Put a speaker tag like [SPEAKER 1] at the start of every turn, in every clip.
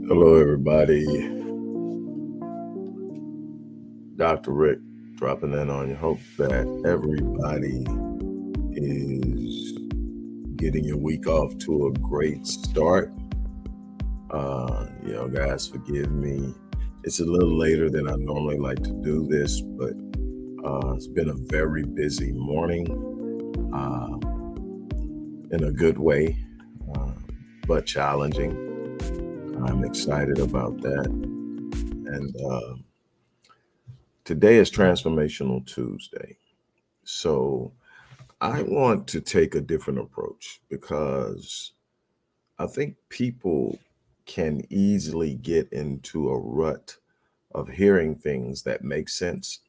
[SPEAKER 1] Hello, everybody. Dr. Rick dropping in on you. Hope that everybody is getting your week off to a great start. Guys, forgive me. It's a little later than I normally like to do this, but it's been a very busy morning uh, in a good way, uh, but challenging. I'm excited about that. And today is Transformational Tuesday. So I want to take a different approach because I think people can easily get into a rut of hearing things that make sense,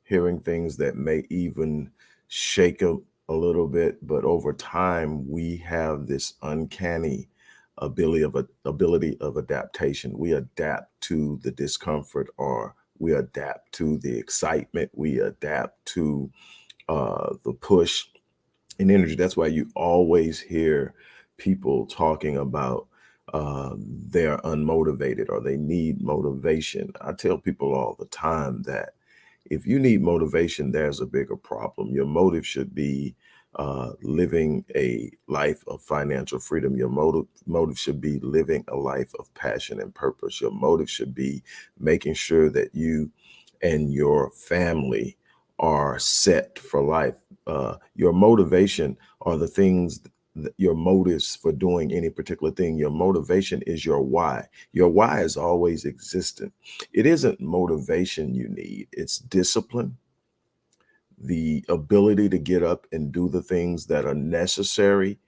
[SPEAKER 1] hearing things that may even shake a little bit, but over time we have this uncanny ability of adaptation. We adapt to the discomfort, or we adapt to the excitement, we adapt to the push and energy. That's why you always hear people talking about they're unmotivated or they need motivation. I tell people all the time that if you need motivation, there's a bigger problem. Your motive should be living a life of financial freedom. Your motive should be living a life of passion and purpose. Your motive should be making sure that you and your family are set for life. Your motivation are the things, your motives for doing any particular thing. Your motivation is your why. Your why is always existent. It isn't motivation you need, it's discipline, the ability to get up and do the things that are necessary,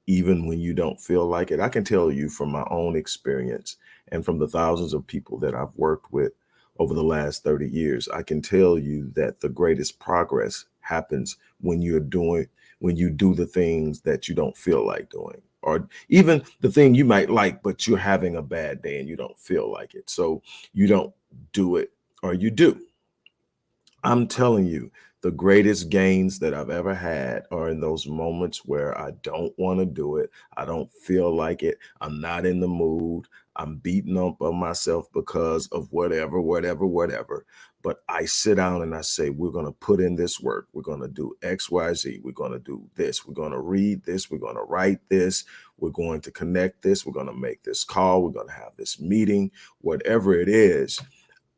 [SPEAKER 1] even when you don't feel like it. I can tell you from my own experience and from the thousands of people that I've worked with over the last 30 years, I can tell you that the greatest progress happens when when you do the things that you don't feel like doing, or even the thing you might like, but you're having a bad day and you don't feel like it. So you don't do it, or you do. I'm telling you, the greatest gains that I've ever had are in those moments where I don't want to do it. I don't feel like it. I'm not in the mood. I'm beating up on myself because of whatever. But I sit down and I say, we're going to put in this work. We're going to do X, Y, Z. We're going to do this. We're going to read this. We're going to write this. We're going to connect this. We're going to make this call. We're going to have this meeting, whatever it is.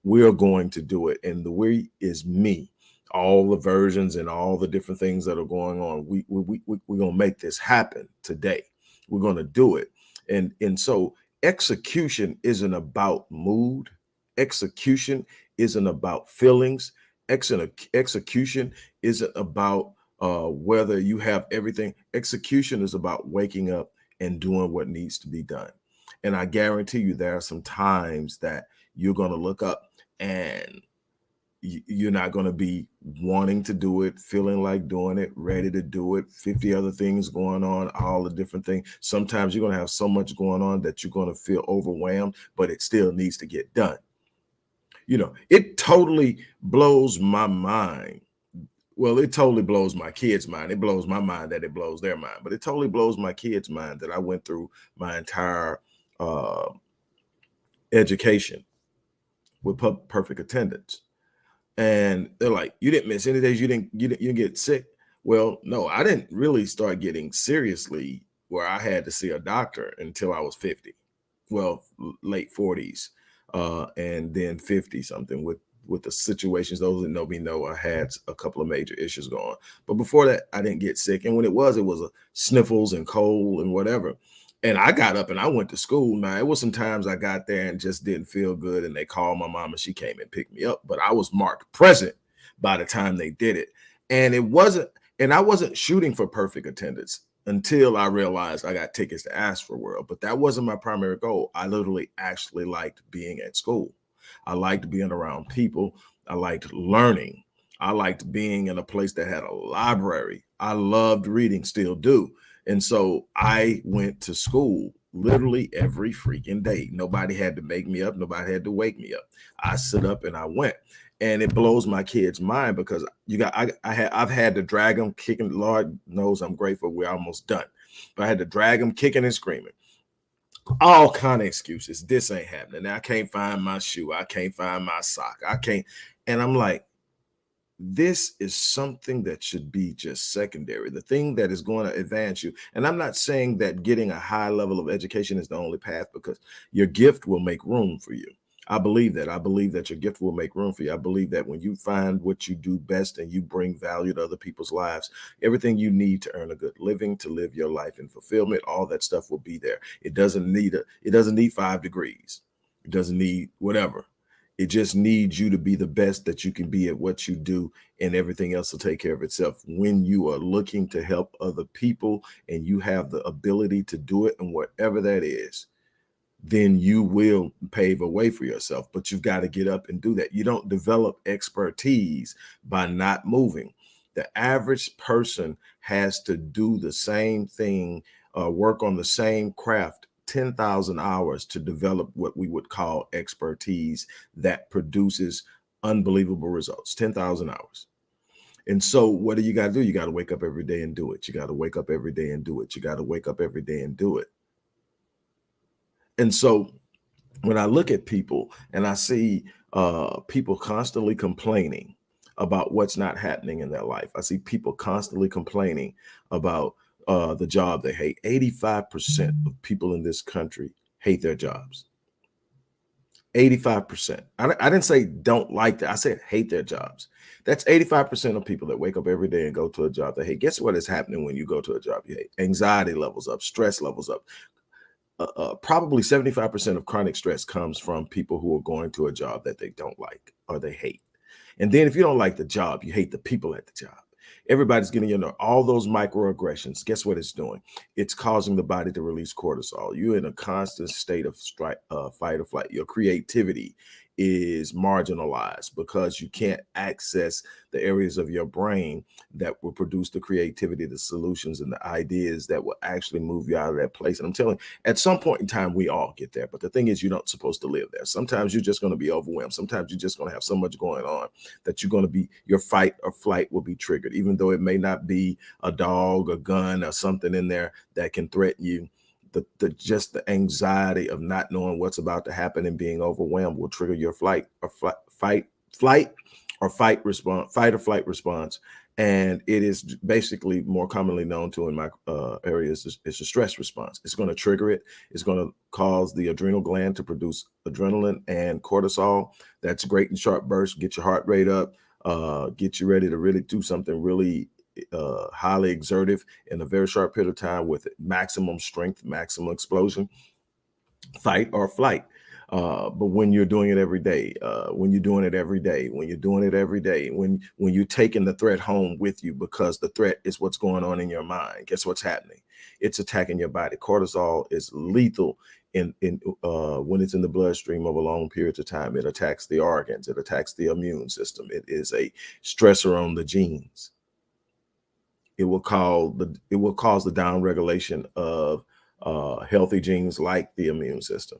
[SPEAKER 1] We're going to do it. And the we is me, all the versions and all the different things that are going on. We're going to make this happen today. We're going to do it. And so execution isn't about mood. Execution isn't about feelings. Execution isn't about whether you have everything. Execution is about waking up and doing what needs to be done. And I guarantee you there are some times that you're going to look up and you're not going to be wanting to do it, feeling like doing it, ready to do it, 50 other things going on, all the different things. Sometimes you're going to have so much going on that you're going to feel overwhelmed, but it still needs to get done. It totally blows my mind. Well, it totally blows my kids' mind. It blows my mind that it blows their mind, but it totally blows my kids' mind that I went through my entire education with perfect attendance. And they're like, you didn't miss any days, you didn't get sick. Well, no, I didn't really start getting seriously where I had to see a doctor until I was 50. Well, late 40s, and then 50 something with the situations. Those that know me know I had a couple of major issues going. But before that, I didn't get sick. And when it was a sniffles and cold and whatever. And I got up and I went to school. Now, it was some times I got there and just didn't feel good. And they called my mom and she came and picked me up. But I was marked present by the time they did it. And I wasn't shooting for perfect attendance until I realized I got tickets to Astroworld. But that wasn't my primary goal. I literally actually liked being at school. I liked being around people. I liked learning. I liked being in a place that had a library. I loved reading, still do. And so I went to school literally every freaking day. Nobody had to make me up. Nobody had to wake me up. I sit up and I went. And it blows my kids' mind because I've had to drag them kicking. Lord knows I'm grateful we're almost done. But I had to drag them kicking and screaming all kind of excuses. This ain't happening. I can't find my shoe. I can't find my sock. I can't. And I'm like, this is something that should be just secondary, the thing that is going to advance you. And I'm not saying that getting a high level of education is the only path, because your gift will make room for you. I believe that. I believe that your gift will make room for you. I believe that when you find what you do best and you bring value to other people's lives, everything you need to earn a good living, to live your life in fulfillment, all that stuff will be there. It doesn't need 5 degrees. It doesn't need whatever. It just needs you to be the best that you can be at what you do, and everything else will take care of itself. When you are looking to help other people and you have the ability to do it, and whatever that is, then you will pave a way for yourself. But you've got to get up and do that. You don't develop expertise by not moving. The average person has to do the same thing, work on the same craft 10,000 hours to develop what we would call expertise that produces unbelievable results. 10,000 hours. And so what do you got to do? You got to wake up every day and do it. You got to wake up every day and do it. You got to wake up every day and do it. And so when I look at people and I see people constantly complaining about what's not happening in their life, I see people constantly complaining about the job they hate. 85% of people in this country hate their jobs. 85%. I didn't say don't like that. I said hate their jobs. That's 85% of people that wake up every day and go to a job they hate. Guess what is happening when you go to a job you hate? Anxiety levels up, stress levels up. Probably 75% of chronic stress comes from people who are going to a job that they don't like or they hate. And then if you don't like the job, you hate the people at the job. Everybody's getting, all those microaggressions. Guess what it's doing? It's causing the body to release cortisol. You're in a constant state of fight or flight. Your creativity is marginalized because you can't access the areas of your brain that will produce the creativity, the solutions, and the ideas that will actually move you out of that place. And I'm telling you, at some point in time, we all get there. But the thing is, you're not supposed to live there. Sometimes you're just going to be overwhelmed. Sometimes you're just going to have so much going on that you're going to be, your fight or flight will be triggered, even though it may not be a dog, a gun, or something in there that can threaten you. Just the anxiety of not knowing what's about to happen and being overwhelmed will trigger your flight or fight or flight response. And it is basically more commonly known to in my areas it's a stress response. It's going to trigger it. It's going to cause the adrenal gland to produce adrenaline and cortisol. That's great in sharp bursts. Get your heart rate up, get you ready to really do something really highly exertive in a very short period of time with maximum strength, maximum explosion, fight or flight. But when you're doing it every day, when you're doing it every day, when you're taking the threat home with you, because the threat is what's going on in your mind. Guess what's happening? It's attacking your body. Cortisol is lethal in when it's in the bloodstream over long periods of time. It attacks the organs. It attacks the immune system. It is a stressor on the genes. It will cause the down regulation of healthy genes like the immune system,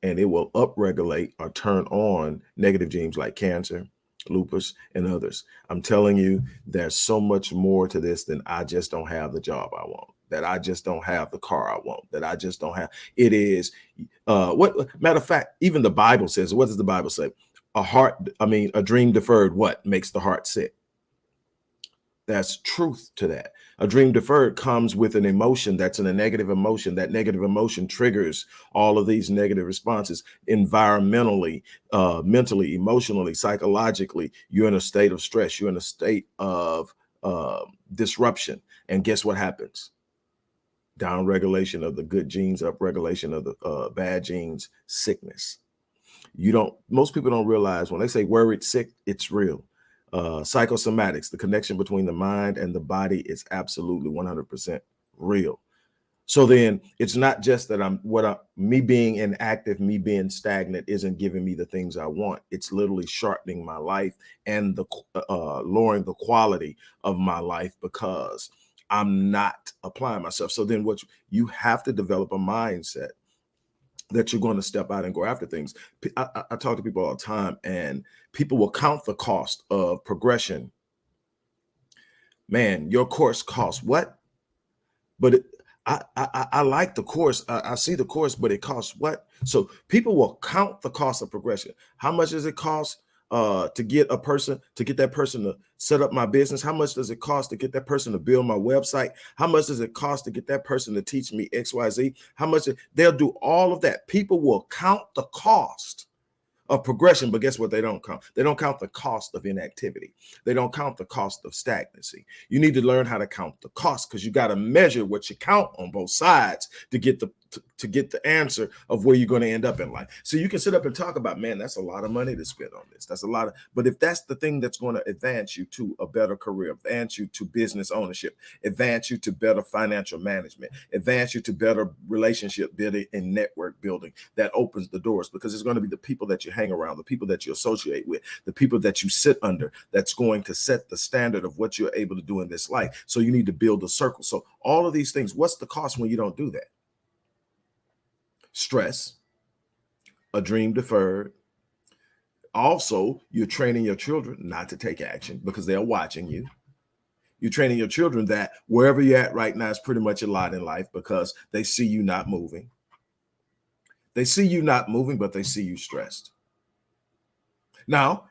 [SPEAKER 1] and it will upregulate or turn on negative genes like cancer, lupus, and others. I'm telling you, there's so much more to this than I just don't have the job I want, that I just don't have the car I want, that I just don't have. It is what matter of fact, even the Bible says, what does the Bible say? A dream deferred what makes the heart sick? That's truth to that. A dream deferred comes with an emotion that's in a negative emotion. That negative emotion triggers all of these negative responses environmentally, mentally, emotionally, psychologically. You're in a state of stress. You're in a state of disruption. And guess what happens? Down regulation of the good genes, up regulation of the bad genes, sickness. Most people don't realize when they say worried sick, it's real. Psychosomatics, the connection between the mind and the body is absolutely 100% real. So then it's not just that me being inactive, me being stagnant isn't giving me the things I want. It's literally shortening my life and lowering the quality of my life because I'm not applying myself. So then you have to develop a mindset that you're going to step out and go after things. I talk to people all the time, and people will count the cost of progression. Man, your course costs what? But I like the course. I see the course, but it costs what? So people will count the cost of progression. How much does it cost to get a person, to get that person to set up my business? How much does it cost to get that person to build my website? How much does it cost to get that person to teach me XYZ? How much? They'll do all of that. People will count the cost of progression, but guess what? They don't count. They don't count the cost of inactivity. They don't count the cost of stagnancy. You need to learn how to count the cost, because you got to measure what you count on both sides to get to get the answer of where you're going to end up in life. So you can sit up and talk about, man, that's a lot of money to spend on this. That's a lot of, but if that's the thing that's going to advance you to a better career, advance you to business ownership, advance you to better financial management, advance you to better relationship building and network building, that opens the doors, because it's going to be the people that you hang around, the people that you associate with, the people that you sit under, that's going to set the standard of what you're able to do in this life. So you need to build a circle. So all of these things, what's the cost when you don't do that? Stress, a dream deferred. Also, you're training your children not to take action because they're watching you. You're training your children that wherever you're at right now is pretty much a lot in life, because they see you not moving. They see you not moving, but they see you stressed. Now,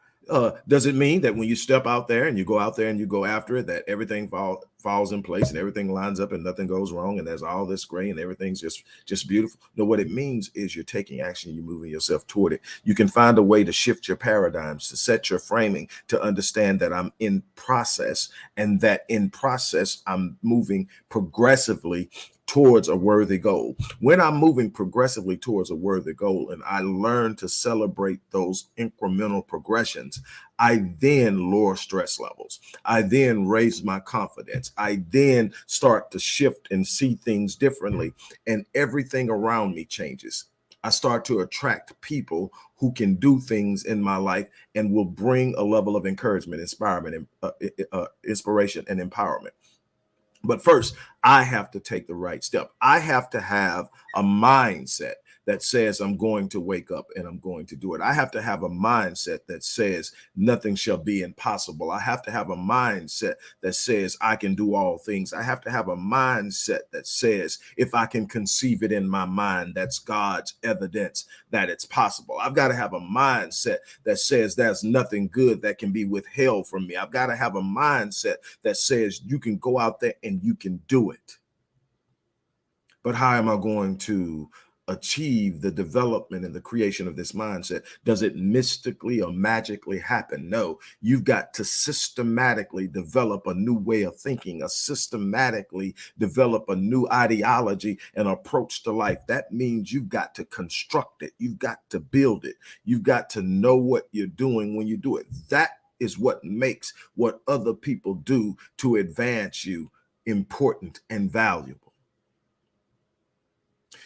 [SPEAKER 1] does it mean that when you step out there and you go out there and you go after it, that everything falls in place and everything lines up and nothing goes wrong and there's all this gray and everything's just beautiful? No, what it means is you're taking action, you're moving yourself toward it. You can find a way to shift your paradigms, to set your framing, to understand that I'm in process, and that in process I'm moving progressively towards a worthy goal. When I'm moving progressively towards a worthy goal and I learn to celebrate those incremental progressions, I then lower stress levels. I then raise my confidence. I then start to shift and see things differently, and everything around me changes. I start to attract people who can do things in my life and will bring a level of encouragement, inspiration, and empowerment. But first, I have to take the right step. I have to have a mindset that says I'm going to wake up and I'm going to do it. I have to have a mindset that says nothing shall be impossible. I have to have a mindset that says I can do all things. I have to have a mindset that says if I can conceive it in my mind, that's God's evidence that it's possible. I've got to have a mindset that says there's nothing good that can be withheld from me. I've got to have a mindset that says you can go out there and you can do it. But how am I going to achieve the development and the creation of this mindset? Does it mystically or magically happen? No, you've got to systematically develop a new way of thinking, systematically develop a new ideology and approach to life. That means you've got to construct it. You've got to build it. You've got to know what you're doing when you do it. That is what makes what other people do to advance you important and valuable.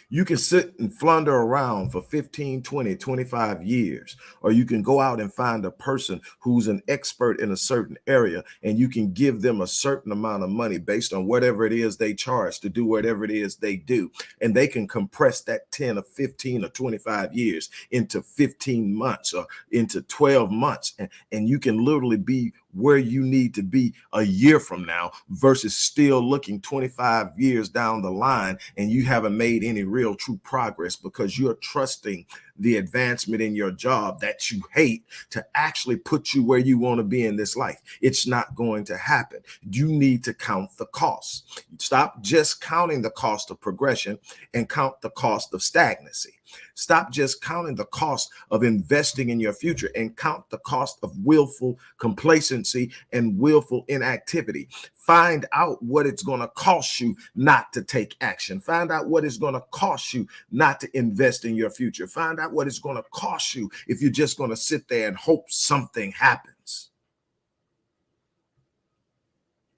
[SPEAKER 1] You can sit and flounder around for 15, 20, 25 years, or you can go out and find a person who's an expert in a certain area, and you can give them a certain amount of money based on whatever it is they charge to do whatever it is they do. And they can compress that 10 or 15 or 25 years into 15 months or into 12 months. And you can literally be where you need to be a year from now versus still looking 25 years down the line and you haven't made any real true progress because you're trusting the advancement in your job that you hate to actually put you where you want to be in this life. It's not going to happen. You need to count the costs. Stop just counting the cost of progression and count the cost of stagnancy. Stop just counting the cost of investing in your future and count the cost of willful complacency and willful inactivity. Find out what it's going to cost you not to take action. Find out what it's going to cost you not to invest in your future. Find out what it's going to cost you if you're just going to sit there and hope something happens.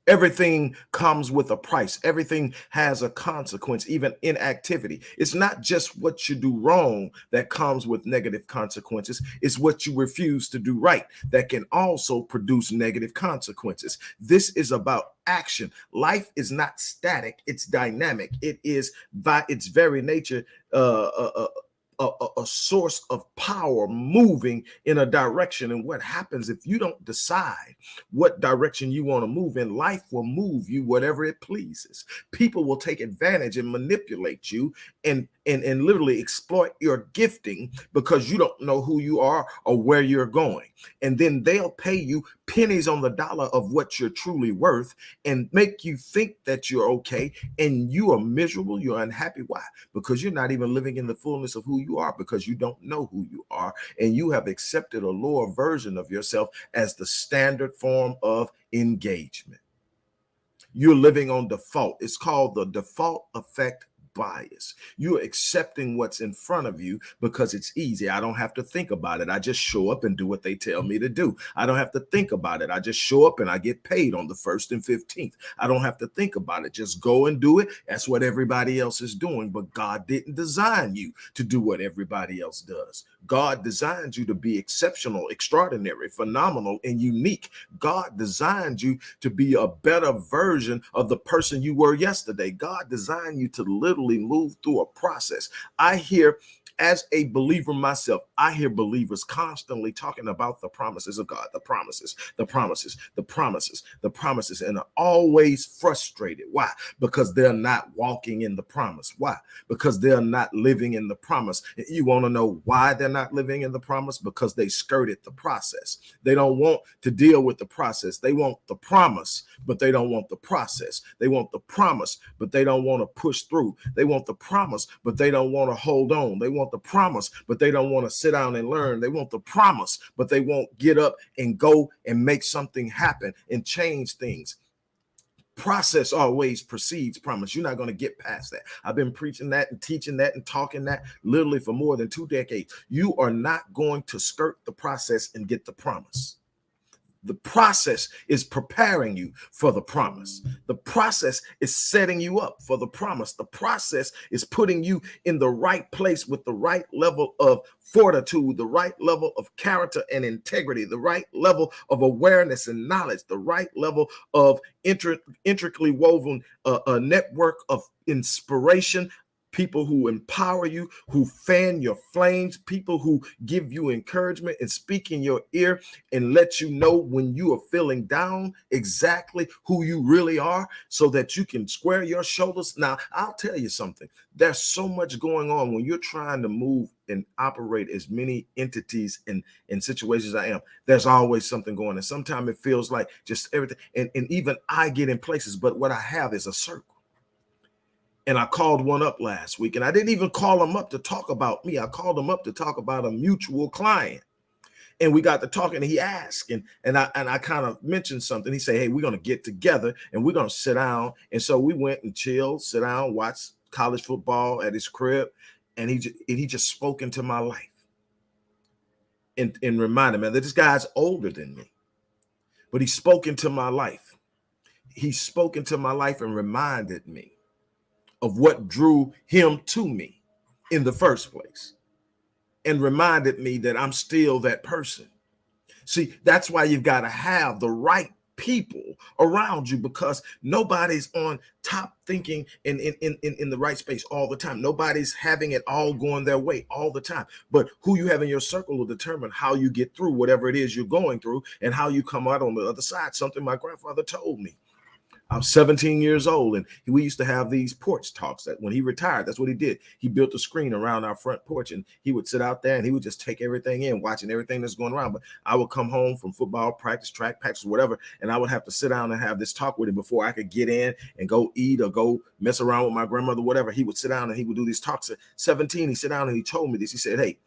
[SPEAKER 1] Everything comes with a price. Everything has a consequence, even inactivity. It's not just what you do wrong that comes with negative consequences. It's what you refuse to do right that can also produce negative consequences. This is about action. Life is not static. It's dynamic. It is by its very nature a source of power moving in a direction. And what happens if you don't decide what direction you want to move in, life will move you whatever it pleases. People will take advantage and manipulate you and literally exploit your gifting because you don't know who you are or where you're going. And then they'll pay you pennies on the dollar of what you're truly worth and make you think that you're okay, and you are miserable, you're unhappy. Why? Because you're not even living in the fullness of who you are, because you don't know who you are, and you have accepted a lower version of yourself as the standard form of engagement. You're living on default. It's called the default effect bias. You're accepting what's in front of you because it's easy. I don't have to think about it. I just show up and do what they tell me to do. I don't have to think about it. I just show up and I get paid on the 1st and 15th. I don't have to think about it. Just go and do it. That's what everybody else is doing. But God didn't design you to do what everybody else does. God designed you to be exceptional, extraordinary, phenomenal, and unique. God designed you to be a better version of the person you were yesterday. God designed you to literally move through a process. I hear, as a believer myself, I hear believers constantly talking about the promises of God, the promises, the promises, the promises, the promises, and are always frustrated. Why? Because they're not walking in the promise. Why? Because they're not living in the promise. You want to know why they're not living in the promise? Because they skirted the process. They don't want to deal with the process. They want the promise, but they don't want the process. They want the promise, but they don't want to push through. They want the promise, but they don't want to hold on. They want the promise, but they don't want to sit down and learn. They want the promise, but they won't get up and go and make something happen and change things. Process always precedes promise. You're not going to get past that. I've been preaching that and teaching that and talking that literally for more than 2 decades. You are not going to skirt the process and get the promise. The process is preparing you for the promise. The process is setting you up for the promise. The process is putting you in the right place with the right level of fortitude, the right level of character and integrity, the right level of awareness and knowledge, the right level of intricately woven a network of inspiration, people who empower you, who fan your flames, people who give you encouragement and speak in your ear and let you know when you are feeling down exactly who you really are so that you can square your shoulders. Now, I'll tell you something. There's so much going on when you're trying to move and operate as many entities in situations I am. There's always something going on. Sometimes it feels like just everything. And even I get in places, but what I have is a circle. And I called one up last week, and I didn't even call him up to talk about me. I called him up to talk about a mutual client. And we got to talking, and he asked, and I kind of mentioned something. He said, hey, we're going to get together and we're going to sit down. And so we went and chilled, sit down, watch college football at his crib. And he just spoke into my life and reminded me that this guy's older than me, but he spoke into my life. He spoke into my life and reminded me of what drew him to me in the first place, and reminded me that I'm still that person. See, that's why you've got to have the right people around you, because nobody's on top thinking in the right space all the time. Nobody's having it all going their way all the time. But who you have in your circle will determine how you get through whatever it is you're going through and how you come out on the other side. Something my grandfather told me. I was 17 years old, and we used to have these porch talks. That when he retired, that's what he did. He built a screen around our front porch, and he would sit out there and he would just take everything in, watching everything that's going around. But I would come home from football practice, track practice, whatever, and I would have to sit down and have this talk with him before I could get in and go eat or go mess around with my grandmother, whatever. He would sit down and he would do these talks. At 17, he sat down and he told me this. He said, hey,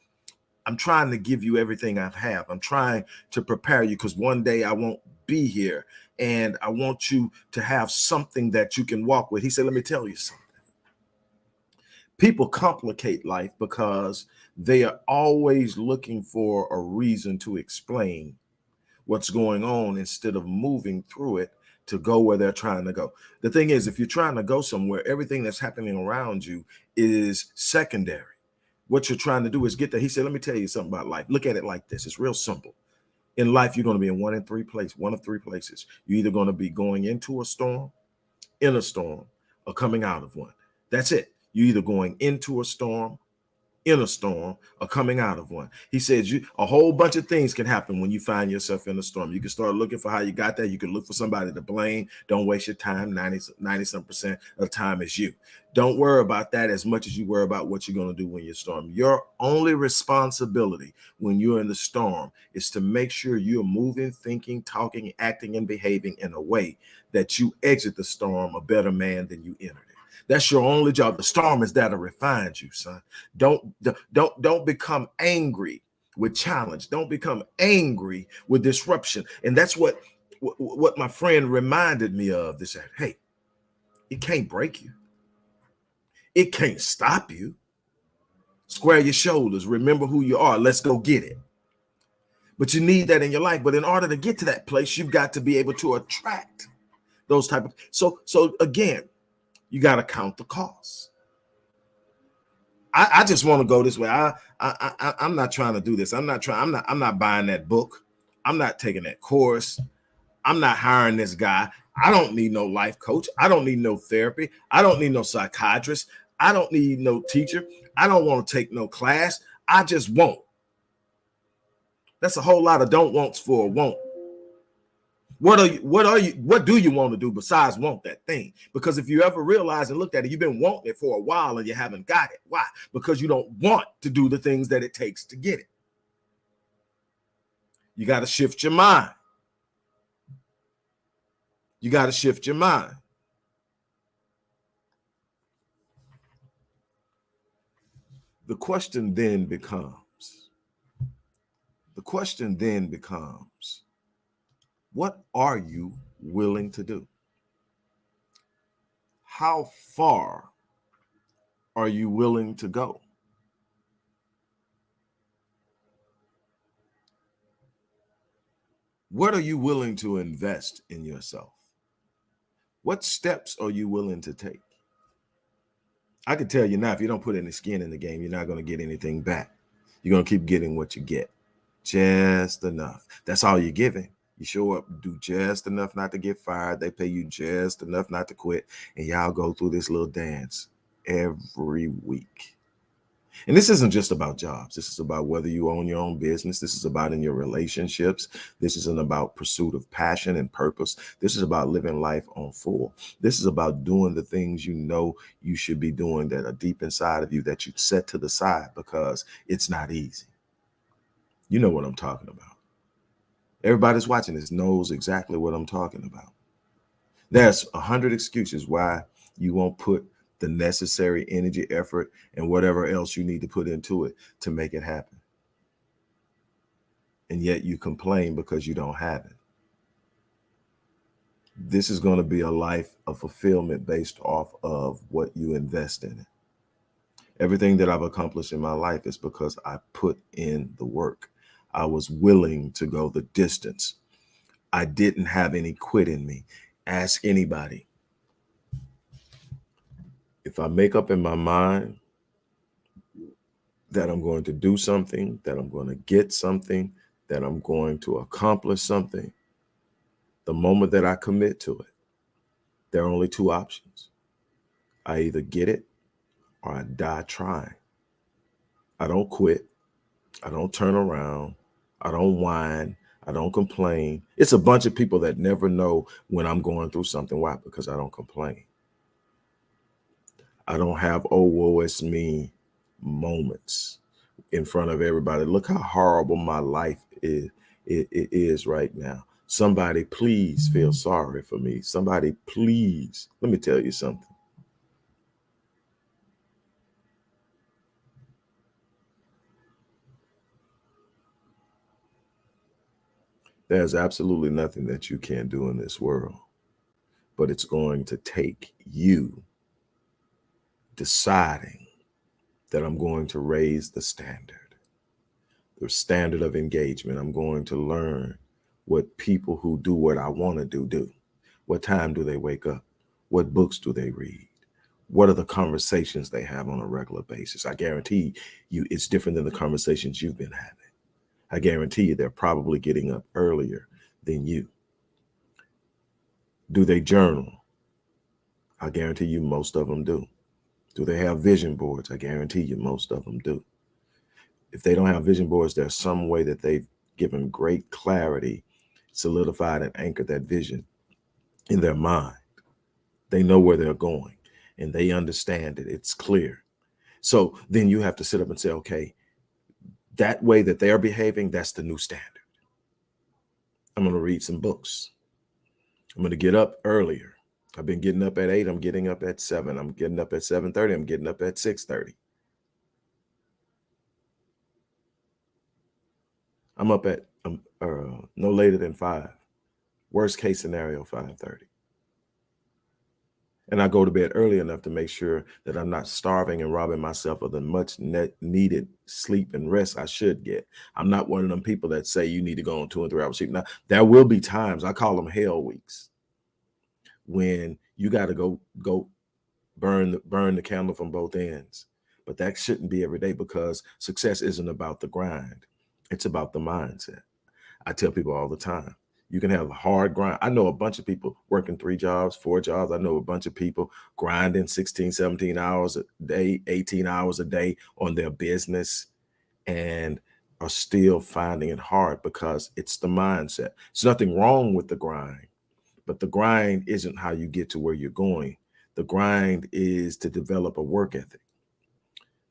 [SPEAKER 1] I'm trying to give you everything I have. I'm trying to prepare you because one day I won't be here, and I want you to have something that you can walk with. He said, let me tell you something. People complicate life because they are always looking for a reason to explain what's going on instead of moving through it to go where they're trying to go. The thing is, if you're trying to go somewhere, everything that's happening around you is secondary. What you're trying to do is get there. He said, let me tell you something about life. Look at it like this. It's real simple. In life, you're going to be in one of three places. You're either going to be going into a storm, in a storm, or coming out of one. That's it. You're either going into a storm, in a storm or coming out of one. He says a whole bunch of things can happen when you find yourself in a storm. You can start looking for how you got there. You can look for somebody to blame. Don't waste your time. 90% of the time is you. Don't worry about that as much as you worry about what you're going to do when you're storm. Your only responsibility when you're in the storm is to make sure you're moving, thinking, talking, acting, and behaving in a way that you exit the storm a better man than you entered it. That's your only job. The storm is there to refine you, son. Don't become angry with challenge. Don't become angry with disruption. And that's what my friend reminded me of. This, hey, it can't break you. It can't stop you. Square your shoulders. Remember who you are. Let's go get it. But you need that in your life. But in order to get to that place, you've got to be able to attract those type of. So again, you got to count the costs. I just want to go this way. I'm not trying to do this. I'm not buying that book. I'm not taking that course. I'm not hiring this guy. I don't need no life coach. I don't need no therapy. I don't need no psychiatrist. I don't need no teacher. I don't want to take no class. I just won't. That's a whole lot of don't wants for a won't. What do you want to do besides want that thing? Because if you ever realize and looked at it, you've been wanting it for a while and you haven't got it. Why? Because you don't want to do the things that it takes to get it. You got to shift your mind. You got to shift your mind. The question then becomes, what are you willing to do? How far are you willing to go? What are you willing to invest in yourself? What steps are you willing to take? I can tell you now, if you don't put any skin in the game, you're not going to get anything back. You're going to keep getting what you get. Just enough. That's all you're giving. You show up, do just enough not to get fired. They pay you just enough not to quit. And y'all go through this little dance every week. And this isn't just about jobs. This is about whether you own your own business. This is about in your relationships. This isn't about pursuit of passion and purpose. This is about living life on full. This is about doing the things you know you should be doing that are deep inside of you that you set to the side because it's not easy. You know what I'm talking about. Everybody's watching this knows exactly what I'm talking about. There's 100 excuses why you won't put the necessary energy, effort, and whatever else you need to put into it to make it happen. And yet you complain because you don't have it. This is going to be a life of fulfillment based off of what you invest in it. Everything that I've accomplished in my life is because I put in the work. I was willing to go the distance. I didn't have any quit in me. Ask anybody. If I make up in my mind that I'm going to do something, that I'm going to get something, that I'm going to accomplish something, the moment that I commit to it, there are only two options. I either get it or I die trying. I don't quit. I don't turn around. I don't whine. I don't complain. It's a bunch of people that never know when I'm going through something. Why? Because I don't complain. I don't have, oh, woe, it's me moments in front of everybody. Look how horrible my life is right now. Somebody please feel sorry for me. Somebody please, let me tell you something. There's absolutely nothing that you can't do in this world, but it's going to take you deciding that I'm going to raise the standard of engagement. I'm going to learn what people who do what I want to do. What time do they wake up? What books do they read? What are the conversations they have on a regular basis? I guarantee you it's different than the conversations you've been having. I guarantee you they're probably getting up earlier than you. Do they journal? I guarantee you most of them do. Do they have vision boards? I guarantee you most of them do. If they don't have vision boards, there's some way that they've given great clarity, solidified and anchored that vision in their mind. They know where they're going and they understand it. It's clear. So then you have to sit up and say, okay, that way that they're behaving, that's the new standard. I'm going to read some books. I'm going to get up earlier. I've been getting up at 8. I'm getting up at 7. I'm getting up at 7:30. I'm getting up at 6:30. I'm up at no later than 5. Worst case scenario, 5:30. And I go to bed early enough to make sure that I'm not starving and robbing myself of the much needed sleep and rest I should get. I'm not one of them people that say you need to go on 2 and 3 hours sleep. Now, there will be times, I call them hell weeks, when you got to go burn the candle from both ends. But that shouldn't be every day, because success isn't about the grind. It's about the mindset. I tell people all the time, you can have a hard grind. I know a bunch of people working 3 jobs, 4 jobs. I know a bunch of people grinding 16, 17 hours a day, 18 hours a day on their business, and are still finding it hard because it's the mindset. There's nothing wrong with the grind, but the grind isn't how you get to where you're going. The grind is to develop a work ethic.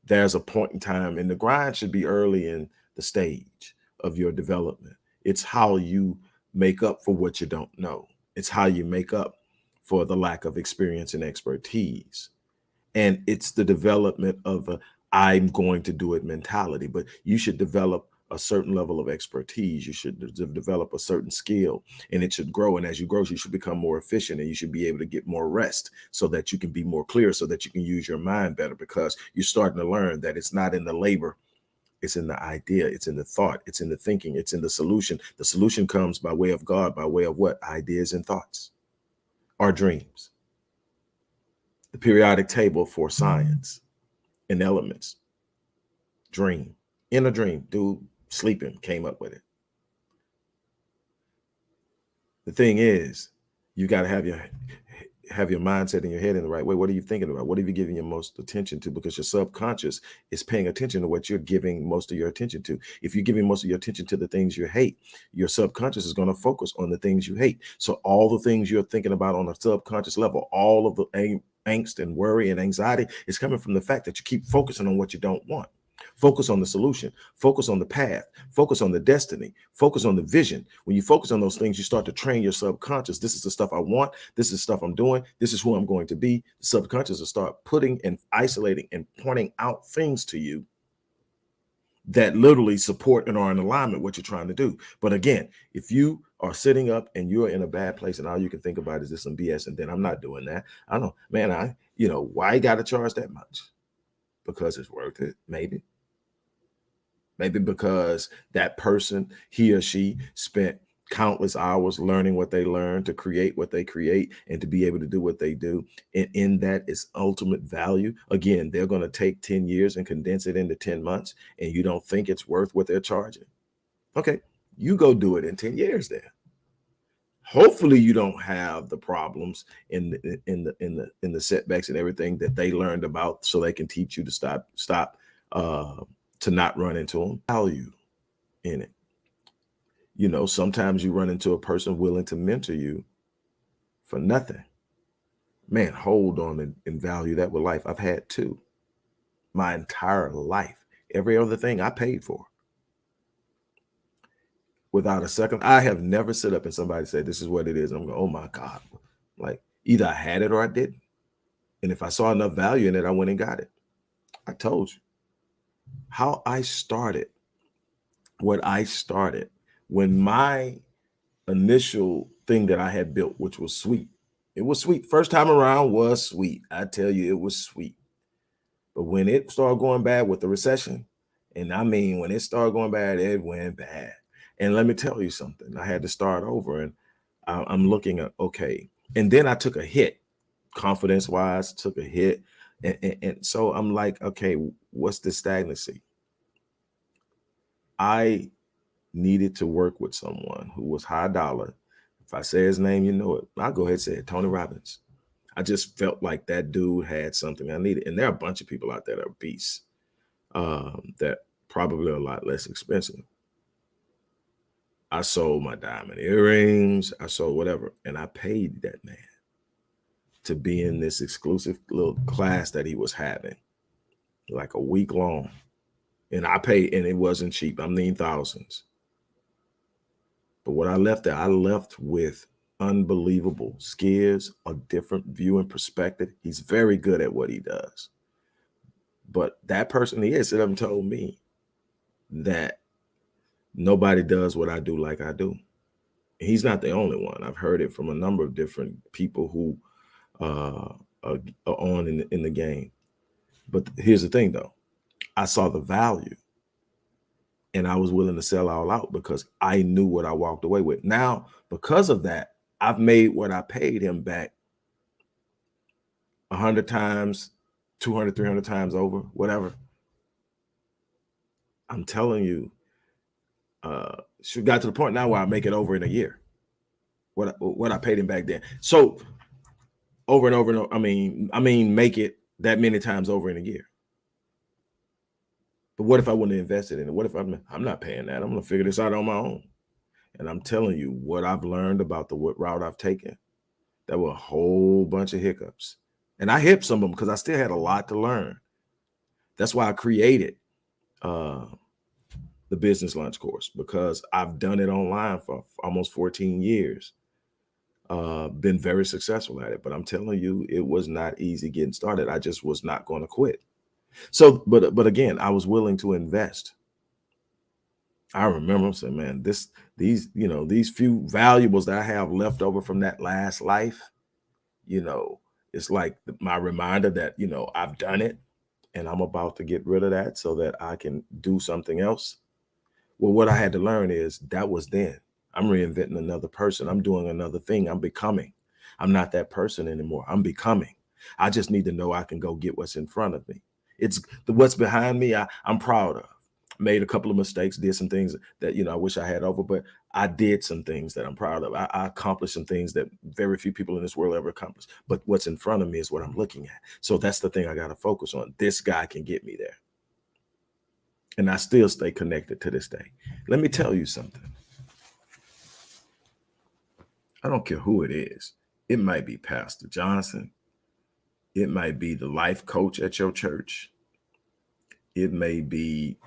[SPEAKER 1] There's a point in time, and the grind should be early in the stage of your development. It's how you make up for what you don't know. It's how you make up for the lack of experience and expertise. And it's the development of a I'm going to do it mentality. But you should develop a certain level of expertise. You should develop a certain skill, and it should grow. And as you grow, you should become more efficient, and you should be able to get more rest so that you can be more clear, so that you can use your mind better, because you're starting to learn that it's not in the labor. It's in the idea, it's in the thought, it's in the thinking, it's in the solution. The solution comes by way of God, by way of what? Ideas and thoughts, our dreams. The periodic table for science and elements. Dream. In a dream, dude sleeping came up with it. The thing is, you got to have your mindset in your head in the right way. What are you thinking about? What are you giving your most attention to? Because your subconscious is paying attention to what you're giving most of your attention to. If you're giving most of your attention to the things you hate, your subconscious is going to focus on the things you hate. So all the things you're thinking about on a subconscious level, all of the angst and worry and anxiety is coming from the fact that you keep focusing on what you don't want. Focus on the solution, focus on the path, focus on the destiny, focus on the vision. When you focus on those things, you start to train your subconscious. This is the stuff I want. This is stuff I'm doing. This is who I'm going to be. The subconscious will start putting and isolating and pointing out things to you that literally support and are in alignment with what you're trying to do. But again, if you are sitting up and you're in a bad place and all you can think about is this some BS, and then I'm not doing that. I know, man, why you got to charge that much? Because it's worth it, maybe. Maybe because that person, he or she, spent countless hours learning what they learned to create what they create and to be able to do what they do. And in that is ultimate value. Again, they're going to take 10 years and condense it into 10 months, and you don't think it's worth what they're charging. Okay, you go do it in 10 years then. Hopefully you don't have the problems in the setbacks and everything that they learned about, so they can teach you to stop to not run into them. Value in it. Sometimes you run into a person willing to mentor you for nothing. Man, hold on and value that with life. I've had 2 my entire life. Every other thing I paid for. Without a second, I have never sit up and somebody said, this is what it is. I'm going, oh my God. Like, either I had it or I didn't. And if I saw enough value in it, I went and got it. I told you how I started, what I started when my initial thing that I had built, which was sweet. It was sweet. First time around was sweet. I tell you, it was sweet. But when it started going bad with the recession, and I mean, when it started going bad, it went bad. And let me tell you something. I had to start over, and I'm looking at, okay. And then I took a hit, confidence-wise, took a hit. And so I'm like, okay, what's the stagnancy? I needed to work with someone who was high dollar. If I say his name, you know it. I'll go ahead and say it, Tony Robbins. I just felt like that dude had something I needed. And there are a bunch of people out there that are beasts, that probably a lot less expensive. I sold my diamond earrings, I sold whatever, and I paid that man to be in this exclusive little class that he was having, like a week long. And I paid, and it wasn't cheap. I mean thousands. But what I left with unbelievable skills, a different view and perspective. He's very good at what he does. But that person he is, have told me that nobody does what I do like I do. He's not the only one. I've heard it from a number of different people who are on in the game. But here's the thing, though. I saw the value, and I was willing to sell all out because I knew what I walked away with. Now, because of that, I've made what I paid him back 100 times, 200, 300 times over, whatever. I'm telling you, she got to the point now where I make it over in a year. What I paid him back then. So over and over and over, I mean, make it that many times over in a year. But what if I wouldn't have invested in it? What if I'm not paying that? I'm gonna figure this out on my own. And I'm telling you what I've learned about the route I've taken. There were a whole bunch of hiccups. And I hit some of them because I still had a lot to learn. That's why I created the business lunch course, because I've done it online for almost 14 years. Been very successful at it, but I'm telling you, it was not easy getting started. I just was not going to quit. So, but again, I was willing to invest. I remember saying, man, these few valuables that I have left over from that last life, it's like my reminder that, I've done it and I'm about to get rid of that so that I can do something else. Well, what I had to learn is that was then. I'm reinventing another person. I'm doing another thing. I'm becoming. I'm not that person anymore. I'm becoming. I just need to know I can go get what's in front of me. It's what's behind me. I'm proud of. Made a couple of mistakes, did some things that, I wish I had over, but I did some things that I'm proud of. I accomplished some things that very few people in this world ever accomplished. But what's in front of me is what I'm looking at. So that's the thing I got to focus on. This guy can get me there. And I still stay connected to this day. Let me tell you something. I don't care who it is. It might be Pastor Johnson. It might be the life coach at your church. It may be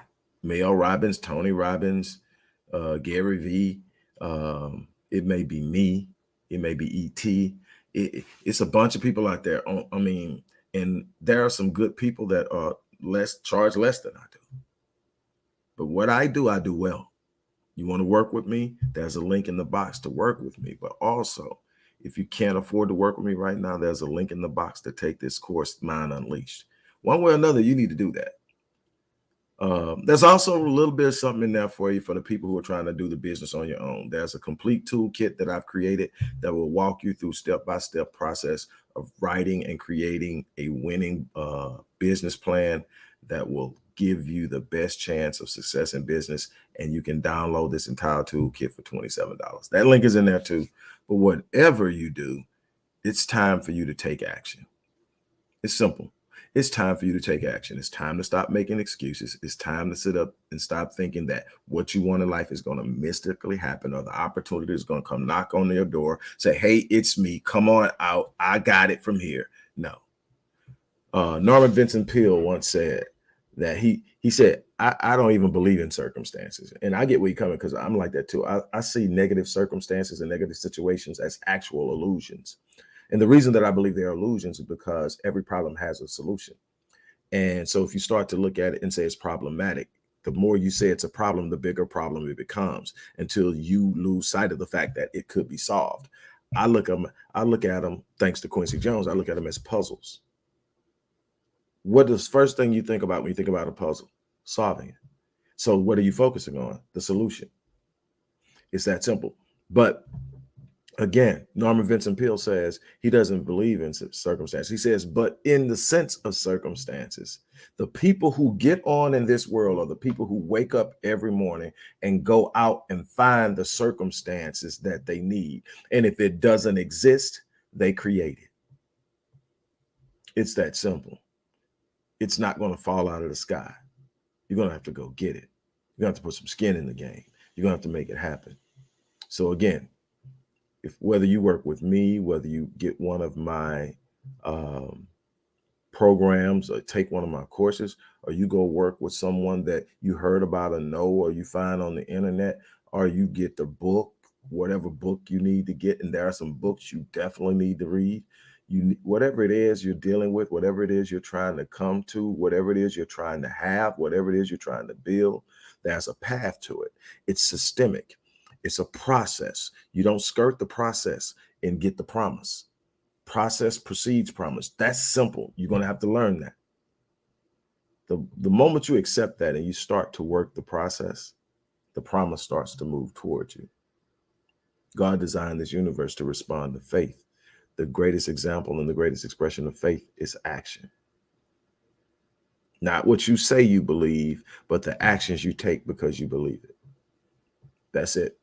[SPEAKER 1] Mel Robbins, Tony Robbins, Gary V. It may be me. It may be E.T. It's a bunch of people out there. And there are some good people that are charge less than I do. But what I do well. You want to work with me? There's a link in the box to work with me. But also, if you can't afford to work with me right now, there's a link in the box to take this course, Mind Unleashed. One way or another, you need to do that. There's also a little bit of something in there for you for the people who are trying to do the business on your own. There's a complete toolkit that I've created that will walk you through step-by-step process of writing and creating a winning business plan that will give you the best chance of success in business. And you can download this entire toolkit for $27. That link is in there too. But whatever you do, it's time for you to take action. It's simple. It's time for you to take action. It's time to stop making excuses. It's time to sit up and stop thinking that what you want in life is going to mystically happen, or the opportunity is going to come knock on your door, say, hey, it's me. Come on out. I got it from here. No. Norman Vincent Peale once said that he said, I don't even believe in circumstances. And I get where you're coming, because I'm like that too. I see negative circumstances and negative situations as actual illusions. And the reason that I believe they're illusions is because every problem has a solution. And so if you start to look at it and say it's problematic, the more you say it's a problem, the bigger problem it becomes, until you lose sight of the fact that it could be solved. I look at them, thanks to Quincy Jones, I look at them as puzzles. What is the first thing you think about when you think about a puzzle? Solving it. So what are you focusing on? The solution. It's that simple. But again, Norman Vincent Peale says he doesn't believe in circumstances. He says, but in the sense of circumstances, the people who get on in this world are the people who wake up every morning and go out and find the circumstances that they need. And if it doesn't exist, they create it. It's that simple. It's not going to fall out of the sky. You're going to have to go get it. You're going to have to put some skin in the game. You're going to have to make it happen. So again, if whether you work with me, whether you get one of my programs or take one of my courses, or you go work with someone that you heard about or know, or you find on the internet, or you get the book, whatever book you need to get, and there are some books you definitely need to read. Whatever it is you're dealing with, whatever it is you're trying to come to, whatever it is you're trying to have, whatever it is you're trying to build, there's a path to it. It's systemic. It's a process. You don't skirt the process and get the promise. Process precedes promise. That's simple. You're going to have to learn that. The moment you accept that and you start to work the process, the promise starts to move towards you. God designed this universe to respond to faith. The greatest example and the greatest expression of faith is action. Not what you say you believe, but the actions you take because you believe it. That's it.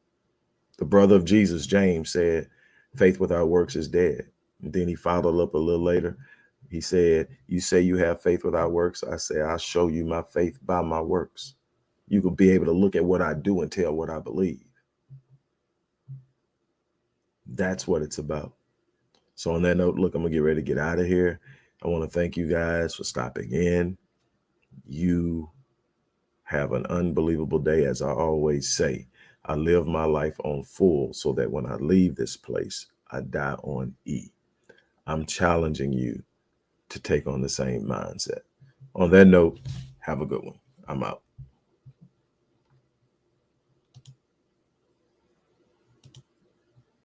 [SPEAKER 1] The brother of Jesus, James, said, faith without works is dead. And then he followed up a little later. He said, you say you have faith without works. I say, I'll show you my faith by my works. You could be able to look at what I do and tell what I believe. That's what it's about. So on that note, look, I'm going to get ready to get out of here. I want to thank you guys for stopping in. You have an unbelievable day. As I always say, I live my life on full so that when I leave this place, I die on E. I'm challenging you to take on the same mindset. On that note, have a good one. I'm out.